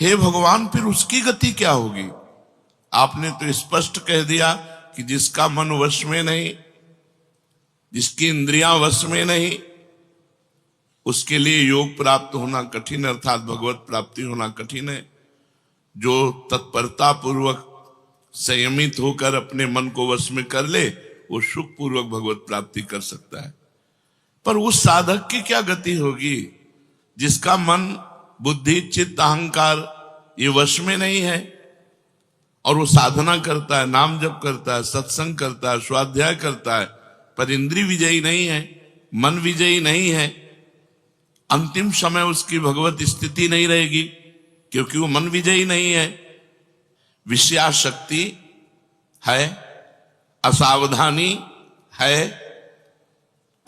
हे भगवान फिर उसकी गति क्या होगी? आपने तो स्पष्ट कह दिया कि जिसका मन वश में नहीं, जिसकी इंद्रियां वश में नहीं, उसके लिए योग प्राप्त होना कठिन, अर्थात भगवत प्राप्ति होना कठिन है। जो तत्परता पूर्वक संयमित होकर अपने मन को वश में कर ले, वो सुख पूर्वक भगवत प्राप्ति कर सकता है। पर उस साधक की क्या गति होगी जिसका मन, बुद्धि, चित्त, अहंकार ये वश में नहीं है, और वो साधना करता है, नाम जप करता है, सत्संग करता है, स्वाध्याय करता है, पर इंद्रिय विजयी नहीं है, मन विजयी नहीं है। अंतिम समय उसकी भगवत स्थिति नहीं रहेगी, क्योंकि वो मन विजयी नहीं है। विषयाशक्ति है, असावधानी है,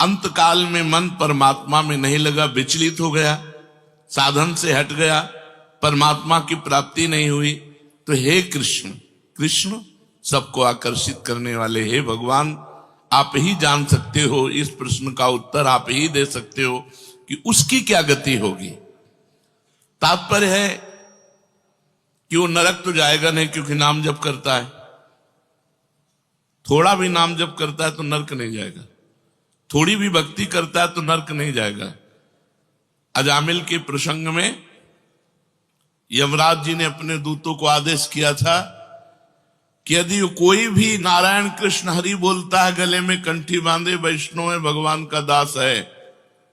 अंतकाल में मन परमात्मा में नहीं लगा, विचलित हो गया, साधन से हट गया, परमात्मा की प्राप्ति नहीं हुई। तो हे कृष्ण, कृष्ण सबको आकर्षित करने वाले, हे भगवान आप ही जान सकते हो, इस प्रश्न का उत्तर आप ही दे सकते हो कि उसकी क्या गति होगी। तात्पर्य है कि वो नरक तो जाएगा नहीं, क्योंकि नाम जप करता है। थोड़ा भी नाम जप करता है तो नरक नहीं जाएगा, थोड़ी भी भक्ति करता है तो नरक नहीं जाएगा। अजामिल के प्रसंग में यमराज जी ने अपने दूतों को आदेश किया था कि यदि कोई भी नारायण कृष्ण हरि बोलता है, गले में कंठी बांधे, वैष्णव है, भगवान का दास है,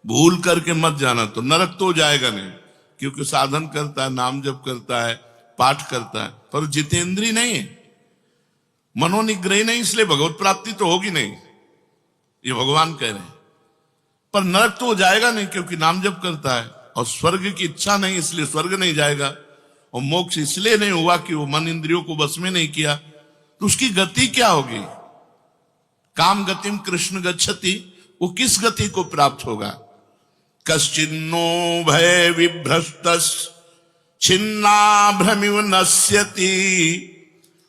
भूल करके मत जाना, तो नरक तो जाएगा नहीं, क्योंकि साधन करता है, नाम जप करता है, पाठ करता है, पर जितेंद्रीय नहीं है, मनोनिग्रही नहीं, इसलिए भगवत प्राप्ति तो होगी नहीं, ये भगवान कह रहे हैं। पर नरक तो जाएगा नहीं, क्योंकि नाम जप करता है, और स्वर्ग की इच्छा नहीं, इसलिए स्वर्ग नहीं जाएगा, और मोक्ष इसलिए नहीं हुआ कि वो मन इंद्रियों को बस में नहीं किया। तो उसकी गति क्या होगी? काम गतिम कृष्ण गच्छति, वो किस गति को प्राप्त होगा? कश्चिन्नो भय विभ्रष्टस् छिन्ना भ्रमिव नश्यति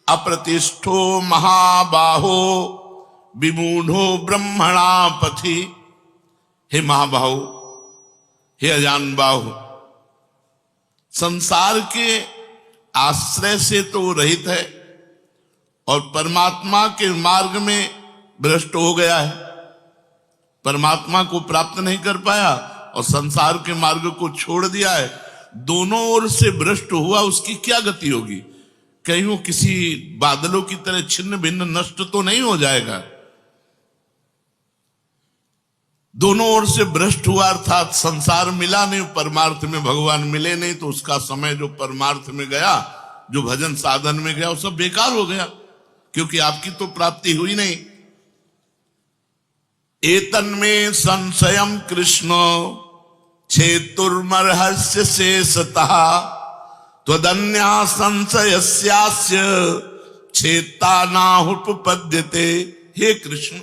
अप्रतिष्ठो महाबाहो विमूढ़ो ब्रह्मणा पथि। हे महाबाहो, हे अजान बाहु, संसार के आश्रय से तो रहित है और परमात्मा के मार्ग में भ्रष्ट हो गया है, परमात्मा को प्राप्त नहीं कर पाया और संसार के मार्ग को छोड़ दिया है, दोनों ओर से भ्रष्ट हुआ, उसकी क्या गति होगी? कहीं वो किसी बादलों की तरह छिन्न भिन्न नष्ट तो नहीं हो जाएगा? दोनों ओर से भ्रष्ट हुआ, अर्थात संसार मिला नहीं, परमार्थ में भगवान मिले नहीं, तो उसका समय जो परमार्थ में गया, जो भजन साधन में गया, वो सब बेकार हो गया, क्योंकि आपकी तो प्राप्ति हुई नहीं। एतन्मे संशयम कृष्ण छेतुर्मर्हस्य शेषतः त्वदन्या संशयस्यास्य छेता नाहुपपद्यते। हे कृष्ण,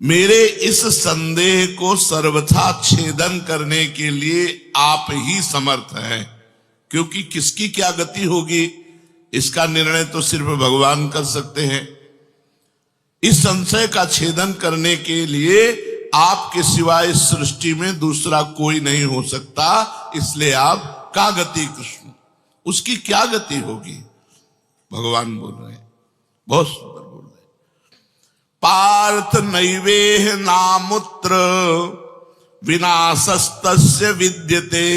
मेरे इस संदेह को सर्वथा छेदन करने के लिए आप ही समर्थ हैं, क्योंकि किसकी क्या गति होगी इसका निर्णय तो सिर्फ भगवान कर सकते हैं। इस संशय का छेदन करने के लिए आपके सिवाय इस सृष्टि में दूसरा कोई नहीं हो सकता, इसलिए आप का गति कृष्ण, उसकी क्या गति होगी? भगवान बोल रहे हैं, बहुत सुंदर बोल रहे हैं। पार्थ नैवेह नामुत्र विनाशस्तस्य विद्यते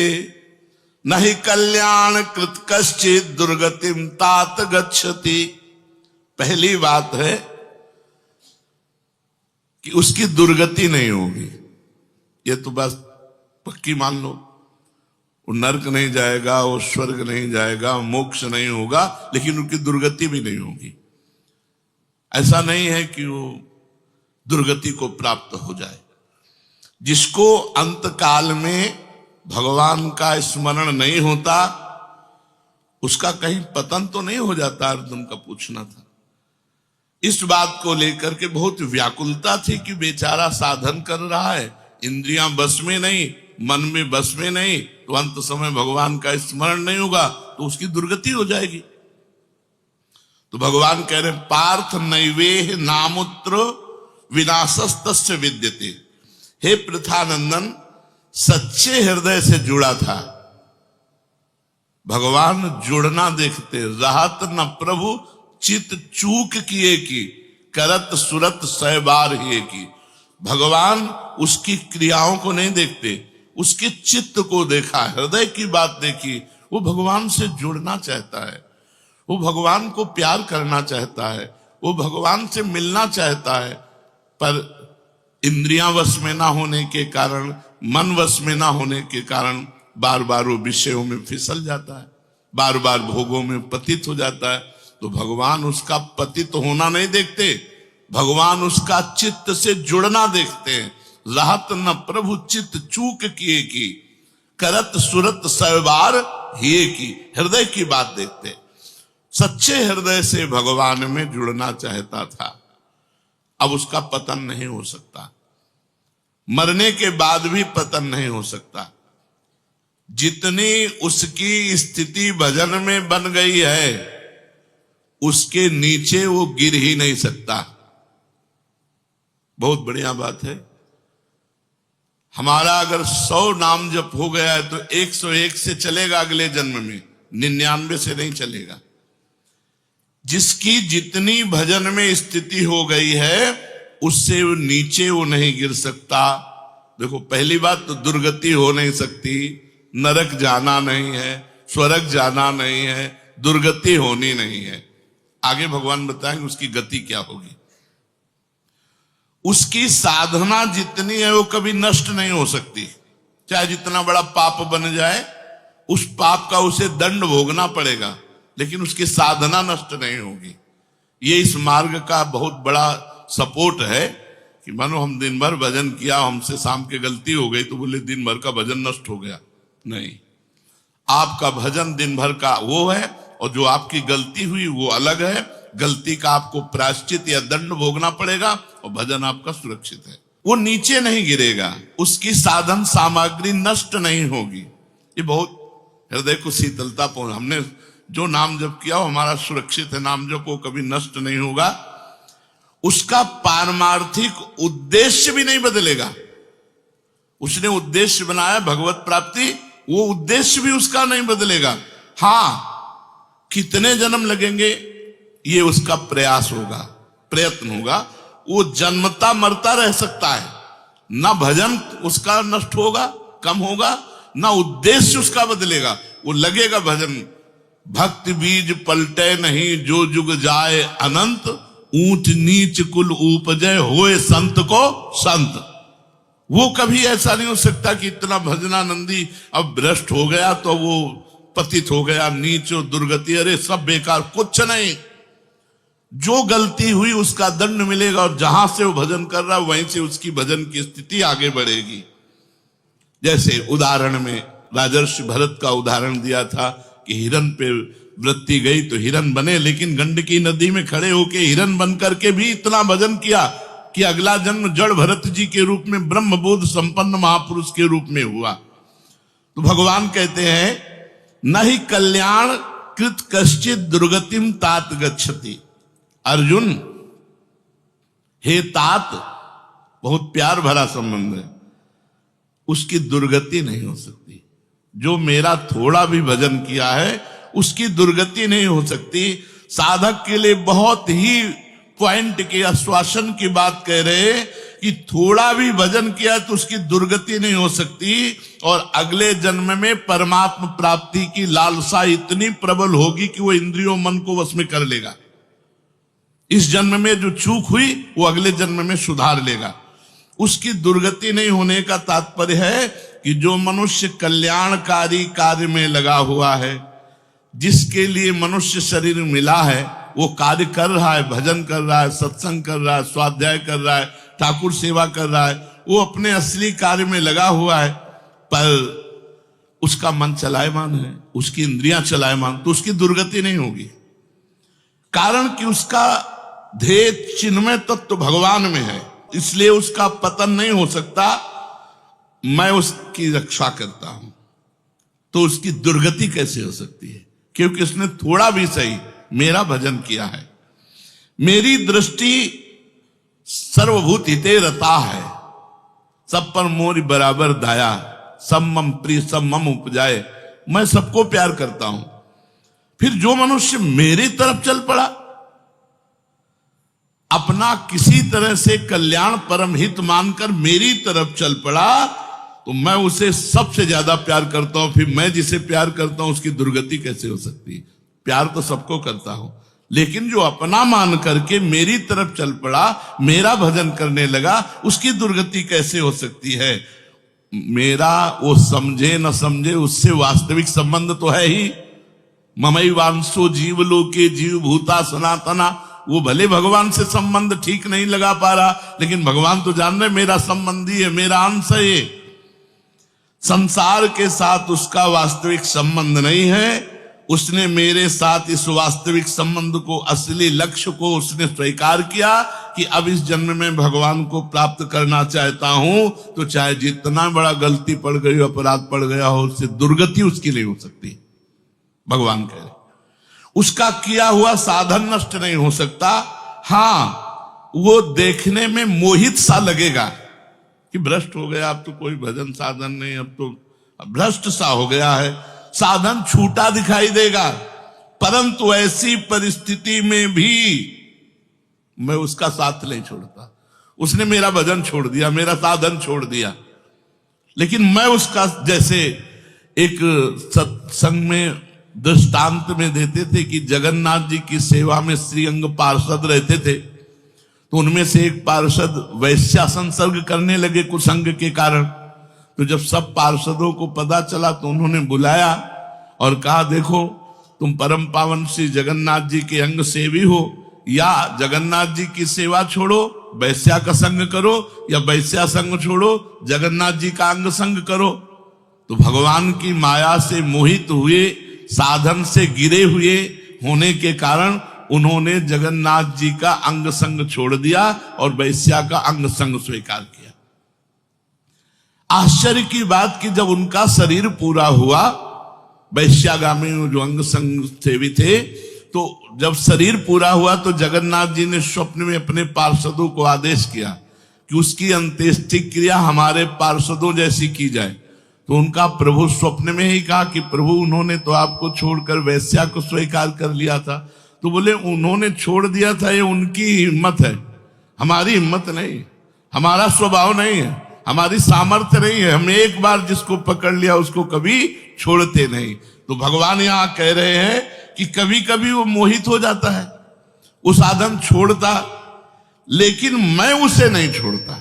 नहि कल्याण कृत कश्चित दुर्गतिम तात गच्छति। पहली बात है कि उसकी दुर्गति नहीं होगी, ये तो बस पक्की मान लो। वो नरक नहीं जाएगा, वो स्वर्ग नहीं जाएगा, मोक्ष नहीं होगा, लेकिन उनकी दुर्गति भी नहीं होगी। ऐसा नहीं है कि वो दुर्गति को प्राप्त हो जाए। जिसको अंतकाल में भगवान का स्मरण नहीं होता, उसका कहीं पतन तो नहीं हो जाता? अर्जुन का पूछना था। इस बात को लेकर के बहुत व्याकुलता थी कि बेचारा साधन कर रहा है, इंद्रियां बस में नहीं, मन में बस में नहीं, तो अंत समय भगवान का स्मरण नहीं होगा तो उसकी दुर्गति हो जाएगी। तो भगवान कह रहे पार्थ नैवेह नामुत्र विनाशस्तस्य विद्यते। हे पृथानंदन, सच्चे हृदय से जुड़ा था, भगवान जुड़ना देखते। रहत न प्रभु चित चूक किए की, करत सुरत सै बार ही की। भगवान उसकी क्रियाओं को नहीं देखते, उसके चित्त को देखा, हृदय की बात देखी। वो भगवान से जुड़ना चाहता है, वो भगवान को प्यार करना चाहता है, वो भगवान से मिलना चाहता है, पर इंद्रियां वश में ना होने के कारण, मन वश में ना होने के कारण बार बार वो विषयों में फिसल जाता है, बार बार भोगों में पतित हो जाता है। तो भगवान उसका पतित होना नहीं देखते, भगवान उसका चित्त से जुड़ना देखते हैं। रहत न प्रभु चित्त चूक किए की, करत सुरत सैबार हिए की। हृदय की बात देखते, सच्चे हृदय से भगवान में जुड़ना चाहता था। अब उसका पतन नहीं हो सकता, मरने के बाद भी पतन नहीं हो सकता। जितनी उसकी स्थिति भजन में बन गई है, उसके नीचे वो गिर ही नहीं सकता। बहुत बढ़िया बात है। हमारा अगर 100 नाम जप हो गया है तो 101 से चलेगा अगले जन्म में, 99 से नहीं चलेगा। जिसकी जितनी भजन में स्थिति हो गई है, उससे वो नीचे वो नहीं गिर सकता। देखो, पहली बात तो दुर्गति हो नहीं सकती, नरक जाना नहीं है, स्वर्ग जाना नहीं है, दुर्गति होनी नहीं है। आगे भगवान बताएंगे उसकी गति क्या होगी। उसकी साधना जितनी है वो कभी नष्ट नहीं हो सकती। चाहे जितना बड़ा पाप बन जाए, उस पाप का उसे दंड भोगना पड़ेगा, लेकिन उसकी साधना नष्ट नहीं होगी। ये इस मार्ग का बहुत बड़ा सपोर्ट है कि मानो हम दिन भर भजन किया, हमसे शाम के गलती हो गई तो बोले दिन भर का भजन नष्ट हो गया। नहीं, आपका भजन दिन भर का वो है, और जो आपकी गलती हुई वो अलग है। गलती का आपको प्रायश्चित या दंड भोगना पड़ेगा, और भजन आपका सुरक्षित है। वो नीचे नहीं गिरेगा, उसकी साधन सामग्री नष्ट नहीं होगी। ये बहुत हृदय को शीतलता पहुंच। हमने जो नाम जप किया वो हमारा सुरक्षित है, नाम जप वो कभी नष्ट नहीं होगा। उसका पारमार्थिक उद्देश्य भी नहीं बदलेगा। उसने उद्देश्य बनाया भगवत प्राप्ति, वो उद्देश्य भी उसका नहीं बदलेगा। हाँ, कितने जन्म लगेंगे ये उसका प्रयास होगा, प्रयत्न होगा। वो जन्मता मरता रह सकता है, ना भजन उसका नष्ट होगा, कम होगा, ना उद्देश्य उसका बदलेगा। वो लगेगा भजन। भक्ति बीज पलटे नहीं, जो जुग जाए अनंत, ऊंच नीच कुल उपजय होए संत को संत। वो कभी ऐसा नहीं हो सकता कि इतना भजनानंदी अब भ्रष्ट हो गया तो वो पतित हो गया, नीच और दुर्गति, अरे सब बेकार, कुछ नहीं। जो गलती हुई उसका दंड मिलेगा, और जहां से वो भजन कर रहा है वहीं से उसकी भजन की स्थिति आगे बढ़ेगी। जैसे उदाहरण में राजर्षि भरत का उदाहरण दिया था कि हिरन पे वृत्ति गई तो हिरन बने, लेकिन गंडकी नदी में खड़े होके हिरन बन करके भी इतना भजन किया कि अगला जन्म जड़ भरत जी के रूप में ब्रह्मबोध संपन्न महापुरुष के रूप में हुआ। तो भगवान कहते हैं, नहीं कल्याण कृत कश्चित दुर्गतिम तात गच्छति। अर्जुन, हे तात, बहुत प्यार भरा संबंध है, उसकी दुर्गति नहीं हो सकती। जो मेरा थोड़ा भी भजन किया है उसकी दुर्गति नहीं हो सकती। साधक के लिए बहुत ही पॉइंट की, आश्वासन की बात कह रहे कि थोड़ा भी भजन किया तो उसकी दुर्गति नहीं हो सकती, और अगले जन्म में परमात्मा प्राप्ति की लालसा इतनी प्रबल होगी कि वो इंद्रियों मन को वश में कर लेगा। इस जन्म में जो चूक हुई वो अगले जन्म में सुधार लेगा। उसकी दुर्गति नहीं होने का तात्पर्य है कि जो मनुष्य कल्याणकारी कार्य में लगा हुआ है, जिसके लिए मनुष्य शरीर मिला है, वो कार्य कर रहा है, भजन कर रहा है, सत्संग कर रहा है, स्वाध्याय कर रहा है, ठाकुर सेवा कर रहा है, वो अपने असली कार्य में लगा हुआ है, पर उसका मन चलायमान है, उसकी इंद्रियां चलायमान, तो उसकी दुर्गति नहीं होगी। कारण कि उसका ध्येय चिन्मय तत्व भगवान में है, इसलिए उसका पतन नहीं हो सकता। मैं उसकी रक्षा करता हूं, तो उसकी दुर्गति कैसे हो सकती है? क्योंकि उसने थोड़ा भी सही मेरा भजन किया है। मेरी दृष्टि सर्वभूत हिते रता है, सब पर मोरी बराबर दाया, सब मम प्रिय सब मम उपजाए, मैं सबको प्यार करता हूं। फिर जो मनुष्य मेरी तरफ चल पड़ा, अपना किसी तरह से कल्याण परम हित मानकर मेरी तरफ चल पड़ा, तो मैं उसे सबसे ज्यादा प्यार करता हूं। फिर मैं जिसे प्यार करता हूं उसकी दुर्गति कैसे हो सकती है? प्यार तो सबको करता हूं, लेकिन जो अपना मान करके मेरी तरफ चल पड़ा, मेरा भजन करने लगा, उसकी दुर्गति कैसे हो सकती है? मेरा वो समझे न समझे, उससे वास्तविक संबंध तो है ही। ममई वांसो जीव लोके जीव भूता सनातना। वो भले भगवान से संबंध ठीक नहीं लगा पा रहा, लेकिन भगवान तो जान रहे मेरा संबंधी है, मेरा अंश है। ये संसार के साथ उसका वास्तविक संबंध नहीं है। उसने मेरे साथ इस वास्तविक संबंध को, असली लक्ष्य को उसने स्वीकार किया कि अब इस जन्म में भगवान को प्राप्त करना चाहता हूं, तो चाहे जितना बड़ा गलती पड़ गई, अपराध पड़ गया हो, उससे दुर्गति उसकी नहीं हो सकती। भगवान कह रहे उसका किया हुआ साधन नष्ट नहीं हो सकता। हां, वो देखने में मोहित सा लगेगा कि भ्रष्ट हो गया, अब तो कोई भजन साधन नहीं, अब तो भ्रष्ट सा हो गया है, साधन छूटा दिखाई देगा। परंतु ऐसी परिस्थिति में भी मैं उसका साथ नहीं छोड़ता। उसने मेरा भजन छोड़ दिया, मेरा साधन छोड़ दिया, लेकिन मैं उसका, जैसे एक सत्संग में दृष्टांत में देते थे कि जगन्नाथ जी की सेवा में श्रीअंग पार्षद रहते थे, तो उनमें से एक पार्षद वैश्या संसर्ग करने लगे कुसंग के कारण। तो जब सब पार्षदों को पता चला तो उन्होंने बुलाया और कहा, देखो तुम परम पावन श्री जगन्नाथ जी के अंग सेवी हो, या जगन्नाथ जी की सेवा छोड़ो वैश्या का संग करो, या वैश्या संग छोड़ो जगन्नाथ जी का अंग संग करो। तो भगवान की माया से मोहित हुए, साधन से गिरे हुए होने के कारण उन्होंने जगन्नाथ जी का अंग संग छोड़ दिया और वैश्या का अंग संग स्वीकार किया। आश्चर्य की बात कि जब उनका शरीर पूरा हुआ, वैश्यागामी जो अंग संग सेवी थे, तो जब शरीर पूरा हुआ तो जगन्नाथ जी ने स्वप्न में अपने पार्षदों को आदेश किया कि उसकी अंत्येष्टि क्रिया हमारे पार्षदों जैसी की जाए। तो उनका प्रभु स्वप्न में ही कहा कि प्रभु उन्होंने तो आपको छोड़कर वैश्या को स्वीकार कर लिया था। तो बोले उन्होंने छोड़ दिया था, ये उनकी हिम्मत है, हमारी हिम्मत नहीं, हमारा स्वभाव नहीं है, हमारी सामर्थ्य नहीं है। हम एक बार जिसको पकड़ लिया उसको कभी छोड़ते नहीं। तो भगवान यहां कह रहे हैं कि कभी कभी वो मोहित हो जाता है, वो साधन छोड़ता, लेकिन मैं उसे नहीं छोड़ता।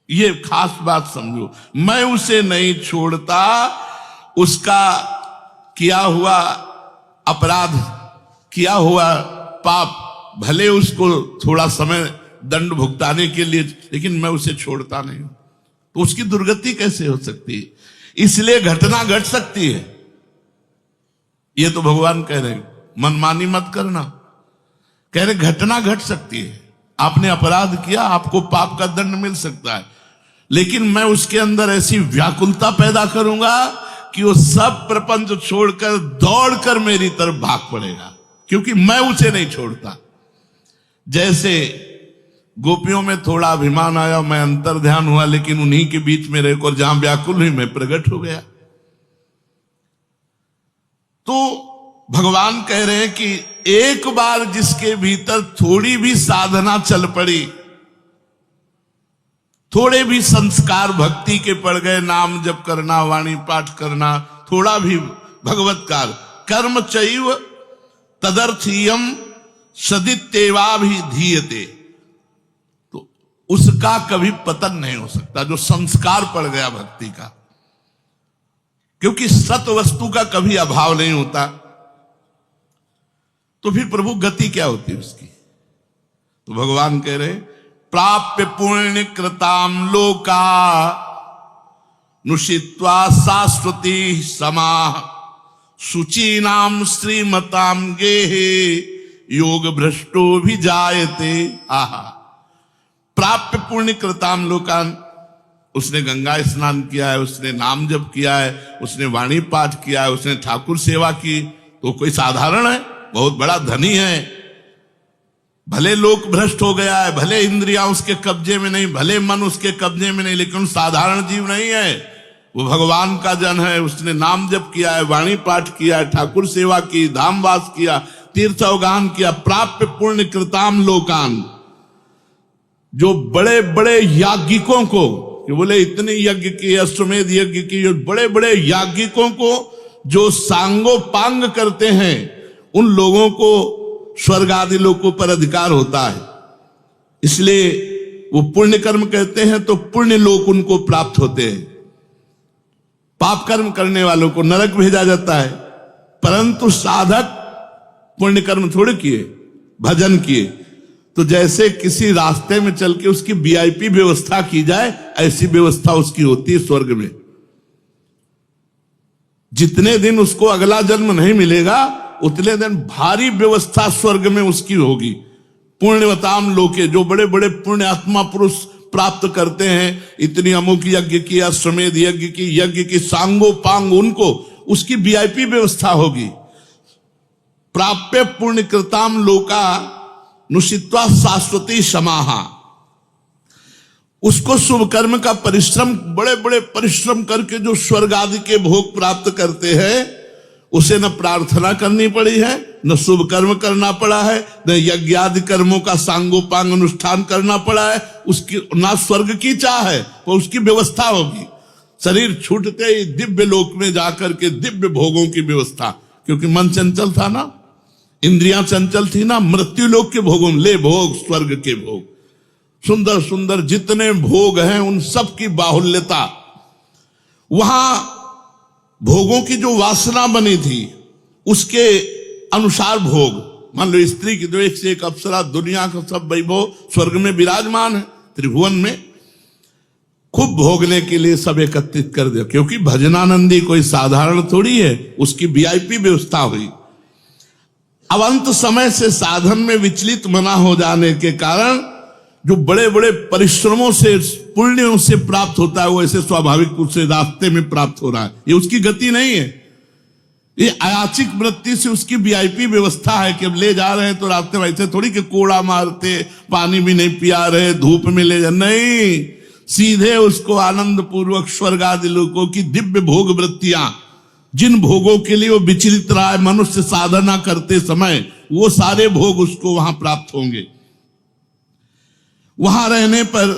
ये खास बात समझो, मैं उसे नहीं छोड़ता। उसका किया हुआ अपराध, किया हुआ पाप, भले उसको थोड़ा समय दंड भुगताने के लिए, लेकिन मैं उसे छोड़ता नहीं हूं। तो उसकी दुर्गति कैसे हो सकती है? इसलिए घटना घट सकती है। ये तो भगवान कह रहे मनमानी मत करना, कह रहे घटना घट सकती है। आपने अपराध किया, आपको पाप का दंड मिल सकता है, लेकिन मैं उसके अंदर ऐसी व्याकुलता पैदा करूंगा कि वो सब प्रपंच छोड़कर दौड़कर मेरी तरफ भाग पड़ेगा, क्योंकि मैं उसे नहीं छोड़ता। जैसे गोपियों में थोड़ा अभिमान आया, मैं अंतर ध्यान हुआ, लेकिन उन्हीं के बीच में रहकर जहां व्याकुल हुई मैं प्रकट हो गया। तो भगवान कह रहे हैं कि एक बार जिसके भीतर थोड़ी भी साधना चल पड़ी, थोड़े भी संस्कार भक्ति के पड़ गए, नाम जप करना, वाणी पाठ करना, थोड़ा भी भगवत्कार, कर्म चैव तदर्थीयम सदित्येवाभिधीयते, तो उसका कभी पतन नहीं हो सकता जो संस्कार पड़ गया भक्ति का, क्योंकि सत वस्तु का कभी अभाव नहीं होता। तो फिर प्रभु गति क्या होती है उसकी? तो भगवान कह रहे प्राप्य पुण्य कृताम लोका नुषित्वा शाश्वती समाह शुचीनाम श्रीमताम गेहे योग भ्रष्टो भी जायते। आहा, प्राप्य पुण्य कृताम लोकान, उसने गंगा स्नान किया है, उसने नाम जप किया है, उसने वाणी पाठ किया है, उसने ठाकुर सेवा की, तो कोई साधारण है? बहुत बड़ा धनी है। भले लोक भ्रष्ट हो गया है, भले इंद्रियां उसके कब्जे में नहीं, भले मन उसके कब्जे में नहीं, लेकिन साधारण जीव नहीं है। वो भगवान का जन है, उसने नाम जप किया है, वाणी पाठ किया है, ठाकुर सेवा की, धामवास किया, तीर्थ अवगान किया, प्राप्य पुण्य कृताम लोकान। जो बड़े बड़े याज्ञिकों को, कि बोले इतने यज्ञ किए, अश्वमेध यज्ञ की, जो बड़े बड़े याज्ञिकों को जो सांगोपांग करते हैं, उन लोगों को स्वर्ग आदि लोकों पर अधिकार होता है। इसलिए वो पुण्य कर्म कहते हैं तो पुण्य लोक उनको प्राप्त होते हैं। पाप कर्म करने वालों को नरक भेजा जाता है। परंतु साधक पुण्य कर्म थोड़े किए, भजन किए, तो जैसे किसी रास्ते में चल के उसकी वीआईपी व्यवस्था की जाए, ऐसी व्यवस्था उसकी होती है स्वर्ग में। जितने दिन उसको अगला जन्म नहीं मिलेगा, उतने दिन भारी व्यवस्था स्वर्ग में उसकी होगी। पुण्यवताम लोके, जो बड़े बड़े पुण्य आत्मा पुरुष प्राप्त करते हैं, इतनी अमुक यज्ञ की, अश्वमेध यज्ञ की सांगोपांग, उनको उसकी वीआईपी व्यवस्था होगी। प्राप्य पुण्य कृताम लोका नुषित्वा शाश्वती समाहा। उसको शुभ कर्म का परिश्रम, बड़े बड़े परिश्रम करके जो स्वर्ग आदि के भोग प्राप्त करते हैं, उसे न प्रार्थना करनी पड़ी है, न शुभ कर्म करना पड़ा है, न यज्ञ आदि कर्मों का सांगोपांग अनुष्ठान करना पड़ा है, उसकी ना स्वर्ग की चाह है, तो उसकी व्यवस्था होगी। शरीर छूटते ही दिव्य लोक में जाकर के दिव्य भोगों की व्यवस्था, क्योंकि मन चंचल था ना, इंद्रियां चंचल थी ना, मृत्यु लोक के भोगों, ले भोग स्वर्ग के भोग, सुंदर सुंदर जितने भोग हैं उन सब की बाहुल्यता। वहां भोगों की जो वासना बनी थी उसके अनुसार भोग, मान लो स्त्री की तो एक से एक अप्सरा, दुनिया का सब वैभव स्वर्ग में विराजमान है, त्रिभुवन में खूब भोगने के लिए सब एकत्रित कर दिया। क्योंकि भजनानंदी कोई साधारण थोड़ी है, उसकी वीआईपी व्यवस्था हुई। अब अंत समय से साधन में विचलित मना हो जाने के कारण जो बड़े बड़े परिश्रमों से, पुण्यों से प्राप्त होता है, वो ऐसे स्वाभाविक रूप से रास्ते में प्राप्त हो रहा है। ये उसकी गति नहीं है, ये अयाचिक वृत्ति से उसकी वीआईपी व्यवस्था है कि अब ले जा रहे हैं तो रास्ते में ऐसे थोड़ी कि कोड़ा मारते, पानी भी नहीं पिया रहे, धूप में ले जा, नहीं, सीधे उसको आनंद पूर्वक स्वर्ग आदि लोगों की दिव्य भोग वृत्तियां, जिन भोगों के लिए वो विचलित रहा है मनुष्य साधना करते समय, वो सारे भोग उसको वहां प्राप्त होंगे। वहां रहने पर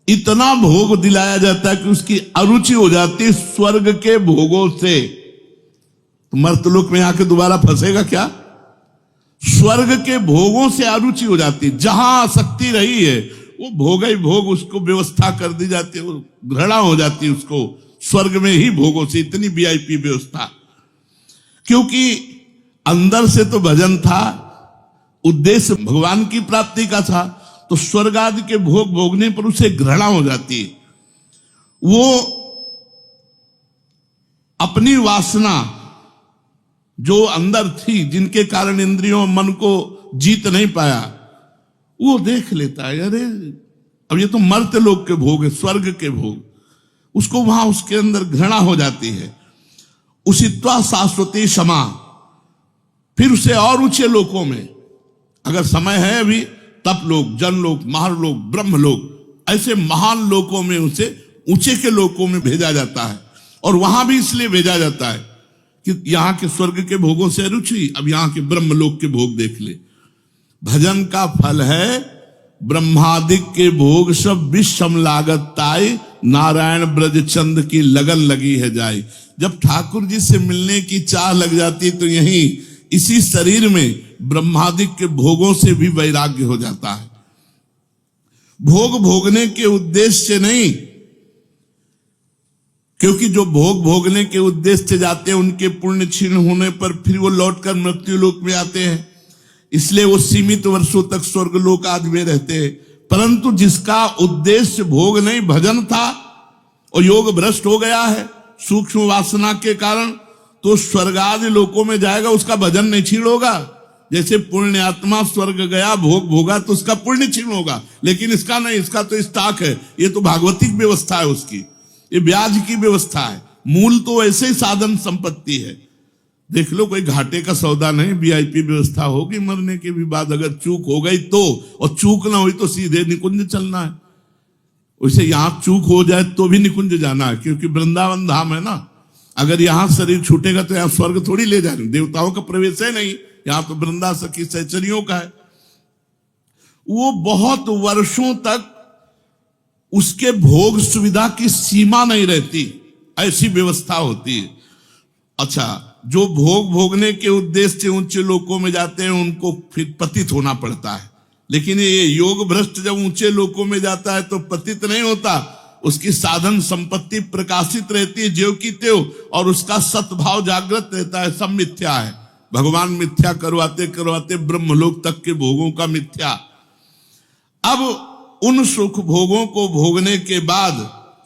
इतना भोग दिलाया जाता है कि उसकी अरुचि हो जाती है स्वर्ग के भोगों से। तो मर्तलोक में आके दोबारा फंसेगा क्या? स्वर्ग के भोगों से अरुचि हो जाती है, जहां आसक्ति रही है वो भोग ही भोग उसको व्यवस्था कर दी जाती है, वो घृणा हो जाती है उसको स्वर्ग में ही भोगों से। इतनी वीआईपी व्यवस्था, क्योंकि अंदर से तो भजन था, उद्देश्य भगवान की प्राप्ति का था, तो स्वर्ग आदि के भोग भोगने पर उसे घृणा हो जाती है। वो अपनी वासना जो अंदर थी, जिनके कारण इंद्रियों मन को जीत नहीं पाया, वो देख लेता है, अरे अब ये तो मर्त्य लोक के भोग है, स्वर्ग के भोग, उसको वहां उसके अंदर घृणा हो जाती है। उसित्वा शाश्वती क्षमा, फिर उसे और ऊंचे लोकों में, अगर समय है अभी, तप लोक, जन लोक, महालोक, ब्रह्म लोक, ऐसे महान लोकों में उसे ऊंचे के लोकों में भेजा जाता है। और वहां भी इसलिए भेजा जाता है कि यहां के स्वर्ग के भोगों से रुचि, अब यहां के ब्रह्म लोक के भोग देख ले। भजन का फल है ब्रह्मादिक के भोग सब विषम लागत ताई, नारायण ब्रज चंद की लगन लगी है जाई। जब ठाकुर जी से मिलने की चाह लग जाती तो यहीं इसी शरीर में ब्रह्मादिक के भोगों से भी वैराग्य हो जाता है। भोग भोगने के उद्देश्य से नहीं, क्योंकि जो भोग भोगने के उद्देश्य से जाते हैं उनके पुण्य क्षीण होने पर फिर वो लौटकर मृत्यु लोक में आते हैं, इसलिए वो सीमित वर्षों तक स्वर्ग लोक आदि में रहते हैं। परंतु जिसका उद्देश्य भोग नहीं भजन था और योग भ्रष्ट हो गया है सूक्ष्म वासना के कारण, तो स्वर्ग आदि लोकों में जाएगा, उसका भजन नहीं क्षीण होगा। जैसे पुण्य आत्मा स्वर्ग गया, भोग भोगा, तो उसका पुण्य क्षीण होगा, लेकिन इसका नहीं, इसका तो स्टॉक है, ये तो भागवतिक व्यवस्था है उसकी, ये ब्याज की व्यवस्था है। मूल तो ऐसे ही साधन संपत्ति है। देख लो, कोई घाटे का सौदा नहीं, वीआईपी व्यवस्था होगी। मरने के भी बाद अगर चूक हो गई तो, और चूक ना हुई तो सीधे निकुंज चलना है। वैसे यहां चूक हो जाए तो भी निकुंज जाना है, क्योंकि वृंदावन धाम है ना। अगर यहां शरीर छूटेगा तो यहां स्वर्ग थोड़ी ले जाएंगे, देवताओं का प्रवेश है नहीं, यहां तो वृंदा सखी सहचरियों का है। वो बहुत वर्षों तक उसके भोग सुविधा की सीमा नहीं रहती, ऐसी व्यवस्था होती है। अच्छा, जो भोग भोगने के उद्देश्य से ऊंचे लोकों में जाते हैं उनको फिर पतित होना पड़ता है, लेकिन ये योग भ्रष्ट जब ऊंचे लोकों में जाता है तो पतित नहीं होता, उसकी साधन संपत्ति प्रकाशित रहती है ज्यों की त्यों, और उसका सद्भाव जागृत रहता है। सब मिथ्या है, भगवान मिथ्या करवाते करवाते ब्रह्मलोक तक के भोगों का मिथ्या। अब उन सुख भोगों को भोगने के बाद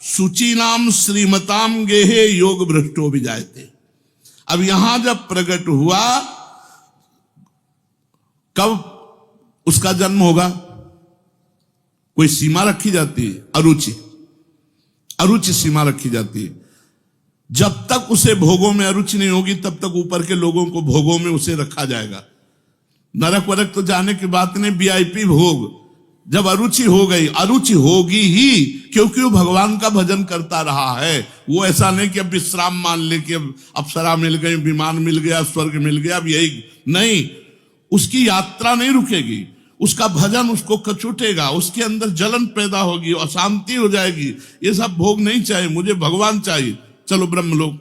शुचीनाम श्रीमताम गेहे योग भ्रष्टो भी जायते। अब यहां जब प्रकट हुआ, कब उसका जन्म होगा? कोई सीमा रखी जाती है? अरुचि, अरुचि सीमा रखी जाती है। जब तक उसे भोगों में अरुचि नहीं होगी तब तक ऊपर के लोगों को भोगों में उसे रखा जाएगा। नरक वरक तो जाने की बात नहीं, वीआईपी भोग। जब अरुचि हो गई, अरुचि होगी ही, क्योंकि वो भगवान का भजन करता रहा है। वो ऐसा नहीं कि अब विश्राम मान ले कि अब अप्सरा मिल गई, विमान मिल गया, स्वर्ग मिल गया, अब यही नहीं। उसकी यात्रा नहीं रुकेगी, उसका भजन उसको कचुटेगा, उसके अंदर जलन पैदा होगी, अशांति हो जाएगी। ये सब भोग नहीं चाहिए, मुझे भगवान चाहिए, चलो ब्रह्मलोक।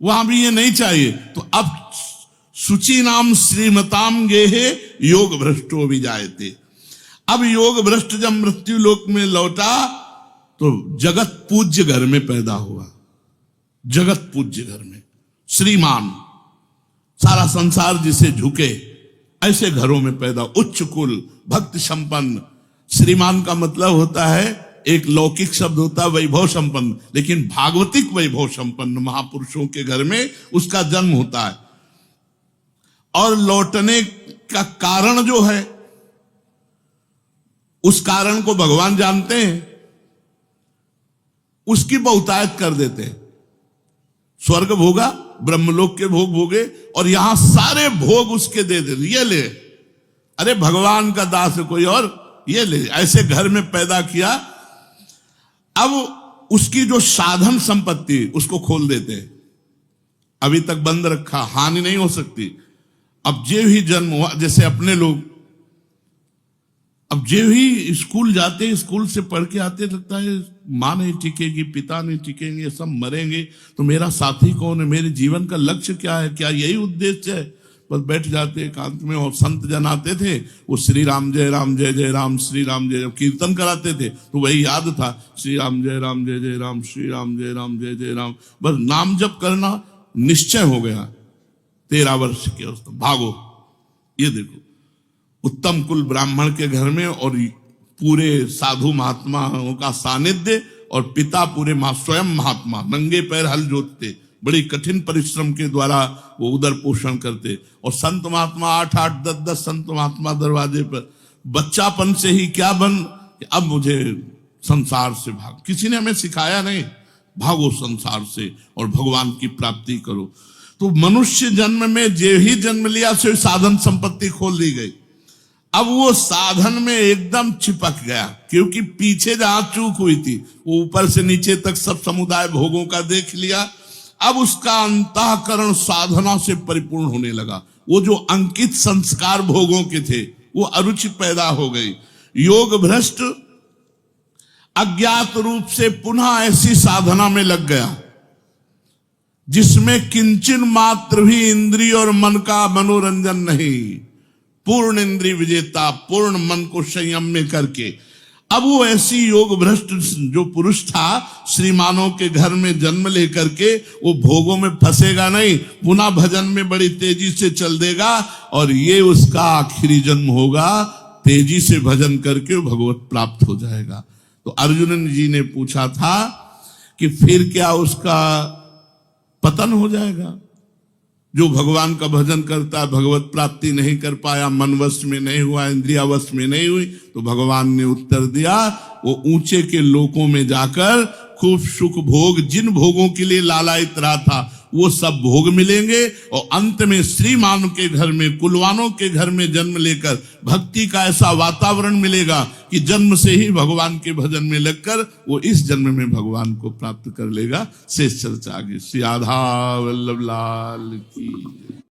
वहां भी ये नहीं चाहिए। तो अब शुचि नाम श्रीमताम गेहे योग भ्रष्टो भी जायते। अब योग भ्रष्ट जब मृत्यु लोक में लौटा तो जगत पूज्य घर में पैदा हुआ। जगत पूज्य घर में श्रीमान, सारा संसार जिसे झुके, ऐसे घरों में पैदा, उच्च कुल, भक्ति संपन्न। श्रीमान का मतलब होता है, एक लौकिक शब्द होता है वैभव संपन्न, लेकिन भागवतिक वैभव संपन्न महापुरुषों के घर में उसका जन्म होता है। और लौटने का कारण जो है, उस कारण को भगवान जानते हैं, उसकी बहुतायत कर देते हैं। स्वर्ग भोगा, ब्रह्मलोक के भोग भोगे, और यहां सारे भोग उसके दे दे, ये ले, अरे भगवान का दास है कोई और, ये ले। ऐसे घर में पैदा किया। अब उसकी जो साधन संपत्ति उसको खोल देते हैं, अभी तक बंद रखा, हानि नहीं हो सकती। अब जे ही जन्म हुआ, जैसे अपने लोग अब जे ही स्कूल जाते, स्कूल से पढ़ के आते, लगता है माँ नहीं टिकेगी, पिता नहीं टिकेंगे, सब मरेंगे, तो मेरा साथी कौन है, मेरे जीवन का लक्ष्य क्या है, क्या यही उद्देश्य है? बस बैठ जाते एकांत में। और संत जन आते थे, वो श्री राम जय राम जय जय राम, श्री राम जय राम कीर्तन कराते थे, तो वही याद था, श्री राम जय राम जय जय राम, श्री राम जय राम जय जय राम। बस नाम जप करना निश्चय हो गया। 13 वर्ष के अवस्था, भागो। ये देखो, उत्तम कुल ब्राह्मण के घर में, और पूरे साधु महात्माओं का सानिध्य, और पिता पूरे स्वयं महात्मा, नंगे पैर हल जोतते, बड़ी कठिन परिश्रम के द्वारा वो उदर पोषण करते। और संत महात्मा 8-8, 10-10 संत महात्मा दरवाजे पर। बच्चापन से ही क्या बन, अब मुझे संसार से भाग। किसी ने हमें सिखाया नहीं, भागो संसार से और भगवान की प्राप्ति करो। तो मनुष्य जन्म में जे ही जन्म लिया से साधन संपत्ति खोल दी गई। अब वो साधन में एकदम चिपक गया, क्योंकि पीछे जहां चूक हुई थी वो ऊपर से नीचे तक सब समुदाय भोगों का देख लिया। अब उसका अंतःकरण साधना से परिपूर्ण होने लगा। वो जो अंकित संस्कार भोगों के थे वो अरुचि पैदा हो गई। योग भ्रष्ट अज्ञात रूप से पुनः ऐसी साधना में लग गया जिसमें किंचन मात्र भी इंद्रिय और मन का मनोरंजन नहीं, पूर्ण इंद्रिय विजेता, पूर्ण मन को संयम में करके। अब वो ऐसी योग भ्रष्ट जो पुरुष था, श्रीमानों के घर में जन्म लेकर के वो भोगों में फंसेगा नहीं, पुनः भजन में बड़ी तेजी से चल देगा, और ये उसका आखिरी जन्म होगा। तेजी से भजन करके वो भगवत प्राप्त हो जाएगा। तो अर्जुन जी ने पूछा था कि फिर क्या उसका पतन हो जाएगा? जो भगवान का भजन करता, भगवत प्राप्ति नहीं कर पाया, मन वश में नहीं हुआ, इंद्रिया वश में नहीं हुई, तो भगवान ने उत्तर दिया, वो ऊंचे के लोकों में जाकर खूब सुख भोग, जिन भोगों के लिए लालायित रहा था वो सब भोग मिलेंगे और अंत में श्रीमान के घर में, कुलवानों के घर में जन्म लेकर भक्ति का ऐसा वातावरण मिलेगा कि जन्म से ही भगवान के भजन में लगकर वो इस जन्म में भगवान को प्राप्त कर लेगा। शेष चर्चा आगे। श्री राधा वल्लभ लाल की।